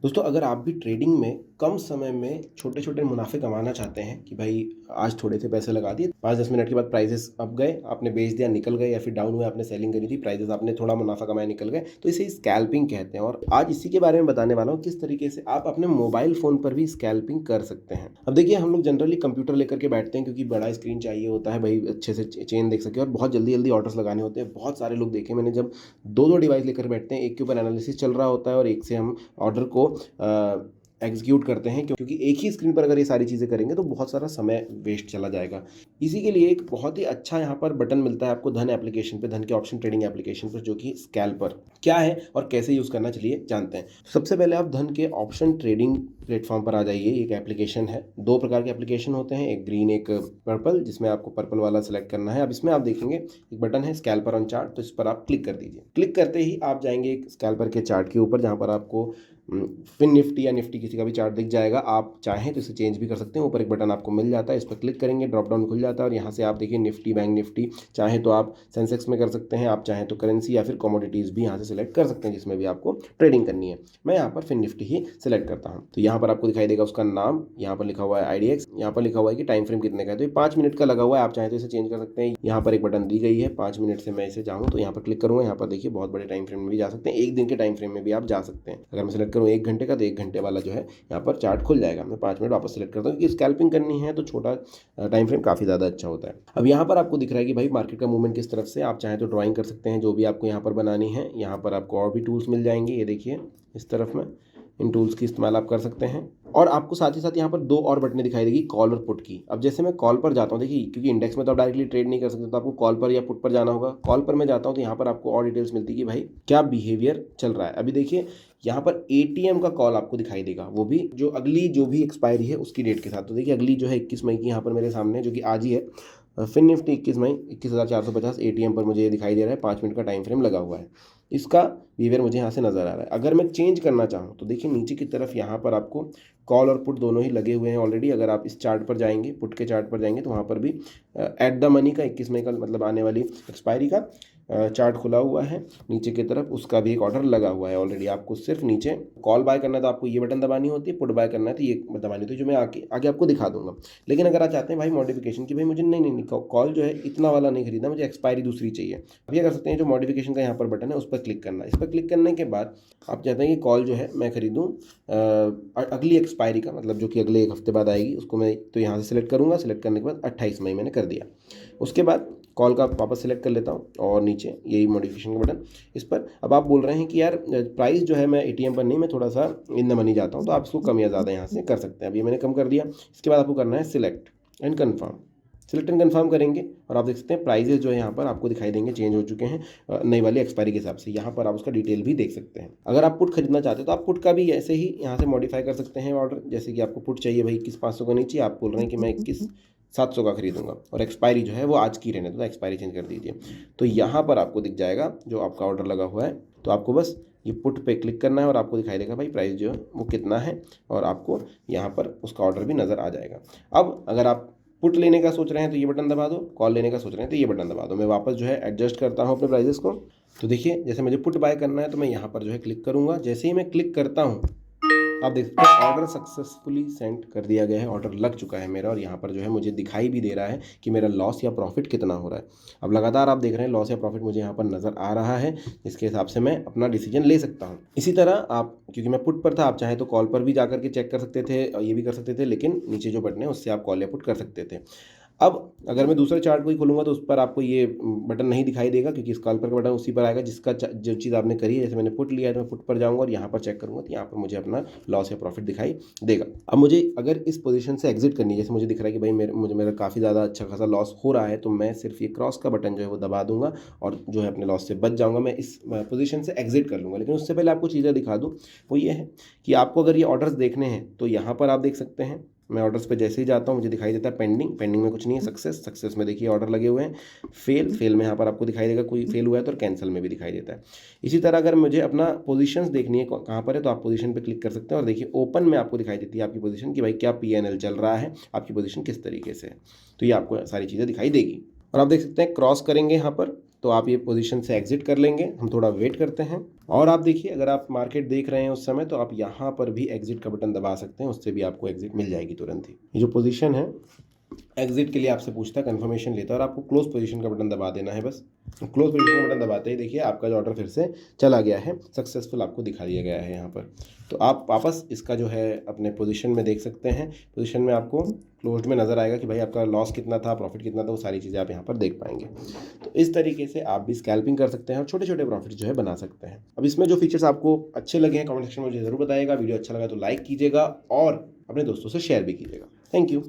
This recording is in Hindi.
दोस्तों अगर आप भी ट्रेडिंग में कम समय में छोटे छोटे मुनाफे कमाना चाहते हैं कि भाई आज थोड़े से पैसे लगा दिए 5-10 मिनट के बाद प्राइसेस अप गए, आपने बेच दिया, निकल गए, या फिर डाउन हुए, आपने सेलिंग करी थी, प्राइसेस आपने थोड़ा मुनाफा कमाया, निकल गए, तो इसे स्कैल्पिंग कहते हैं। और आज इसी के बारे में बताने वाला हूँ किस तरीके से आप अपने मोबाइल फ़ोन पर भी स्कैल्पिंग कर सकते हैं। अब देखिए, हम लोग जनरली कंप्यूटर लेकर के बैठते हैं क्योंकि बड़ा स्क्रीन चाहिए होता है, भाई अच्छे से चेन देख सके, और बहुत जल्दी जल्दी ऑर्डर्स लगाने होते हैं। बहुत सारे लोग देखे मैंने, जब दो दो डिवाइस लेकर बैठते हैं, एक के ऊपर एनालिसिस चल रहा होता है और एक से हम ऑर्डर को एग्जीक्यूट करते हैं, क्योंकि एक ही स्क्रीन पर अगर ये सारी चीज़ें करेंगे तो बहुत सारा समय वेस्ट चला जाएगा। इसी के लिए एक बहुत ही अच्छा यहाँ पर बटन मिलता है आपको धन एप्लीकेशन पे, धन के ऑप्शन ट्रेडिंग एप्लीकेशन पर, जो कि स्कैल्पर क्या है और कैसे यूज़ करना, चलिए जानते हैं। सबसे पहले आप धन के ऑप्शन ट्रेडिंग प्लेटफॉर्म पर आ जाइए। एक एप्लीकेशन है, दो प्रकार के एप्लीकेशन होते हैं, एक ग्रीन एक पर्पल, जिसमें आपको पर्पल वाला सेलेक्ट करना है। अब इसमें आप देखेंगे एक बटन है स्कैल्पर ऑन चार्ट, तो इस पर आप क्लिक कर दीजिए। क्लिक करते ही आप जाएंगे एक स्कैल्पर के चार्ट के ऊपर, जहाँ पर आपको फिन निफ्टी या निफ्टी किसी का भी चार्ट दिख जाएगा। आप चाहें तो इसे चेंज भी कर सकते हैं। ऊपर एक बटन आपको मिल जाता है, इस पर क्लिक करेंगे, ड्रॉप डाउन खुल जाता है और यहाँ से आप देखिए निफ्टी, बैंक निफ्टी, चाहे तो आप सेंसेक्स में कर सकते हैं, आप चाहें तो करेंसी या फिर कमोडिटीज़ भी यहाँ से सिलेक्ट कर सकते हैं, जिसमें भी आपको ट्रेडिंग करनी है। मैं यहाँ पर फिन निफ्टी ही सिलेक्ट करता हूँ। तो यहाँ पर आपको दिखाई देगा उसका नाम, यहाँ पर लिखा हुआ है IDX, यहाँ पर लिखा हुआ है कि टाइम फ्रेम कितने का है, तो ये 5 मिनट का लगा हुआ है। आप चाहें तो इसे चेंज कर सकते हैं। यहाँ पर एक बटन दी गई है 5 मिनट से, मैं इसे चाहूँ तो यहाँ पर क्लिक करूँगा। यहाँ पर देखिए बहुत बड़े टाइम फ्रेम में भी जा सकते हैं, एक दिन के टाइम फ्रेम में भी आप जा सकते हैं। अगर मैं सिलेक्ट करूँ 1 घंटे का, तो 1 घंटे वाला जो है यहाँ पर चार्ट खुल जाएगा। मैं 5 मिनट वापस सेलेक्ट करता हूँ, क्योंकि स्कैल्पिंग करनी है तो छोटा टाइम फ्रेम काफ़ी ज़्यादा अच्छा होता है। अब यहाँ पर आपको दिख रहा है कि भाई मार्केट का मूवमेंट किस तरफ से, आप चाहें तो ड्राइंग कर सकते हैं जो भी आपको यहाँ पर बनानी है। यहाँ पर आपको और भी टूल्स मिल जाएंगे, ये देखिए इस तरफ में, इन टूल्स की इस्तेमाल आप कर सकते हैं। और आपको साथ ही साथ यहाँ पर दो और बटनें दिखाई देगी, कॉल और पुट की। अब जैसे मैं कॉल पर जाता हूँ, देखिए क्योंकि इंडेक्स में तो आप डायरेक्टली ट्रेड नहीं कर सकते, तो आपको कॉल पर या पुट पर जाना होगा। कॉल पर मैं जाता हूँ तो यहाँ पर आपको और डिटेल्स मिलती है कि भाई क्या बिहेवियर चल रहा है। अभी देखिए यहाँ पर ATM का कॉल आपको दिखाई देगा, वो भी जो अगली जो भी एक्सपायरी है उसकी डेट के साथ। तो देखिए अगली जो है 21 मई की यहाँ पर मेरे सामने, जो कि आज ही है, फिन निफ्टी 21 मई 21,450 ATM पर मुझे ये दिखाई दे रहा है। 5 मिनट का टाइम फ्रेम लगा हुआ है, इसका बिहेवियर मुझे यहाँ से नज़र आ रहा है। अगर मैं चेंज करना चाहूँ तो देखिए नीचे की तरफ यहाँ पर आपको कॉल और पुट दोनों ही लगे हुए हैं ऑलरेडी। अगर आप इस चार्ट पर जाएंगे, पुट के चार्ट पर जाएंगे, तो वहाँ पर भी एट द मनी का 21 मई का मतलब आने वाली एक्सपायरी का चार्ट खुला हुआ है। नीचे की तरफ उसका भी एक ऑर्डर लगा हुआ है ऑलरेडी। आपको सिर्फ नीचे कॉल बाय करना है तो आपको ये बटन दबानी होती है, पुट बाय करना है तो ये दबानी होती है, जो मैं आगे आपको दिखा दूंगा। लेकिन अगर आप चाहते हैं भाई मॉडिफिकेशन की, भाई मुझे नहीं कॉल जो है इतना वाला नहीं खरीदना, मुझे एक्सपायरी दूसरी चाहिए, आप ये कर सकते हैं। जो मॉडिफिकेशन का यहाँ पर बटन है उस पर क्लिक करना है। इस पर क्लिक करने के बाद आप चाहते हैं कि कॉल जो है मैं खरीदूँ अगली एक्सपायरी का, मतलब जो कि अगले 1 हफ्ते बाद आएगी, उसको मैं तो यहाँ से सिलेक्ट करूँगा। सिलेक्ट करने के बाद 28 मई मैंने कर दिया। उसके बाद कॉल का वापस सेलेक्ट कर लेता हूँ और नीचे यही मॉडिफिकेशन का बटन, इस पर। अब आप बोल रहे हैं कि यार प्राइस जो है मैं ATM पर नहीं, मैं थोड़ा सा इन द मनी जाता हूँ, तो आप इसको कम या ज़्यादा यहाँ से कर सकते हैं। अभी मैंने कम कर दिया। इसके बाद आपको करना है select and confirm. Select and confirm करेंगे और आप देख सकते हैं प्राइजेस जो है यहाँ पर आपको दिखाई देंगे, चेंज हो चुके हैं नई वाली एक्सपायरी के हिसाब से। यहाँ पर आप उसका डिटेल भी देख सकते हैं। अगर आप पुट खरीदना चाहते हैं तो आप पुट का भी ऐसे ही यहाँ से मॉडिफाई कर सकते हैं ऑर्डर। जैसे कि आपको पुट चाहिए भाई 21,500 का नहीं चाहिए, आप बोल रहे हैं कि मैं 21,700 का खरीदूंगा और एक्सपायरी जो है वो आज की रहने दो, तो एक्सपायरी चेंज कर दीजिए। तो यहाँ पर आपको दिख जाएगा जो आपका ऑर्डर लगा हुआ है। तो आपको बस ये पुट पे क्लिक करना है और आपको दिखाई देगा भाई प्राइस जो है वो कितना है, और आपको यहाँ पर उसका ऑर्डर भी नज़र आ जाएगा। अब अगर आप पुट लेने का सोच रहे हैं तो ये बटन दबा दो, कॉल लेने का सोच रहे हैं तो ये बटन दबा दो। मैं वापस जो है एडजस्ट करता हूँ अपने प्राइजेस को। तो देखिए जैसे मुझे पुट बाय करना है तो मैं यहाँ पर जो है क्लिक करूँगा। जैसे ही मैं क्लिक करता हूँ आप देख सकते हैं ऑर्डर सक्सेसफुली सेंड कर दिया गया है, ऑर्डर लग चुका है मेरा, और यहाँ पर जो है मुझे दिखाई भी दे रहा है कि मेरा लॉस या प्रॉफिट कितना हो रहा है। अब लगातार आप देख रहे हैं लॉस या प्रॉफिट मुझे यहाँ पर नज़र आ रहा है, जिसके हिसाब से मैं अपना डिसीजन ले सकता हूँ। इसी तरह आप, क्योंकि मैं पुट पर था, आप चाहे तो कॉल पर भी जाकर के चेक कर सकते थे और ये भी कर सकते थे, लेकिन नीचे जो बटन है उससे आप कॉल या पुट कर सकते थे। अब अगर मैं दूसरे चार्ट को ही खोलूँगा तो उस पर आपको ये बटन नहीं दिखाई देगा, क्योंकि स्कैल्पर का बटन उसी पर आएगा जिसका जो चीज़ आपने करी है। जैसे मैंने पुट लिया है तो मैं पुट पर जाऊँगा और यहाँ पर चेक करूँगा तो यहाँ पर मुझे अपना लॉस या प्रॉफिट दिखाई देगा। अब मुझे अगर इस पोजीशन से एग्जिट करनी है, जैसे मुझे दिख रहा है कि भाई मेरा काफ़ी ज़्यादा अच्छा खासा लॉस हो रहा है, तो मैं सिर्फ ये क्रॉस का बटन जो है वो दबा दूंगा और जो है अपने लॉस से बच जाऊँगा, मैं इस पोजीशन से एग्जिट कर लूँगा। लेकिन उससे पहले आपको चीज़ें दिखा दूँ, वो ये है कि आपको अगर ये ऑर्डर्स देखने हैं तो यहाँ पर आप देख सकते हैं। मैं ऑर्डर्स पे जैसे ही जाता हूँ मुझे दिखाई देता है पेंडिंग में कुछ नहीं है, सक्सेस में देखिए ऑर्डर लगे हुए हैं। फेल में यहाँ पर आपको दिखाई देगा कोई फेल हुआ है, तो कैंसिल में भी दिखाई देता है। इसी तरह अगर मुझे अपना पोजीशंस देखनी है कहाँ पर है, तो आप पोजीशन पे क्लिक कर सकते हैं और देखिए ओपन में आपको दिखाई देती है आपकी पोजीशन कि भाई क्या PNL चल रहा है, आपकी पोजीशन किस तरीके से है। तो ये आपको सारी चीज़ें दिखाई देगी। और आप देख सकते हैं क्रॉस करेंगे यहाँ पर तो आप ये पोजीशन से एग्जिट कर लेंगे। हम थोड़ा वेट करते हैं और आप देखिए अगर आप मार्केट देख रहे हैं उस समय तो आप यहाँ पर भी एग्जिट का बटन दबा सकते हैं, उससे भी आपको एग्जिट मिल जाएगी तुरंत ही। ये जो पोजीशन है एग्जिट के लिए आपसे पूछता है, कंफर्मेशन लेता है और आपको क्लोज पोजीशन का बटन दबा देना है बस। क्लोज पोजीशन का बटन दबाते ही देखिए आपका जो ऑर्डर फिर से चला गया है, सक्सेसफुल आपको दिखा दिया गया है यहाँ पर। तो आप वापस इसका जो है अपने पोजीशन में देख सकते हैं। पोजीशन में आपको क्लोज्ड में नज़र आएगा कि भाई आपका लॉस कितना था, प्रॉफिट कितना था, वो सारी चीज़ें आप यहाँ पर देख पाएंगे। तो इस तरीके से आप भी स्कैल्पिंग कर सकते हैं और छोटे छोटे प्रॉफिट जो है बना सकते हैं। अब इसमें जो फीचर्स आपको अच्छे लगे हैं कमेंट सेक्शन में मुझे ज़रूर बताइएगा। वीडियो अच्छा लगा तो लाइक कीजिएगा और अपने दोस्तों से शेयर भी कीजिएगा। Thank you.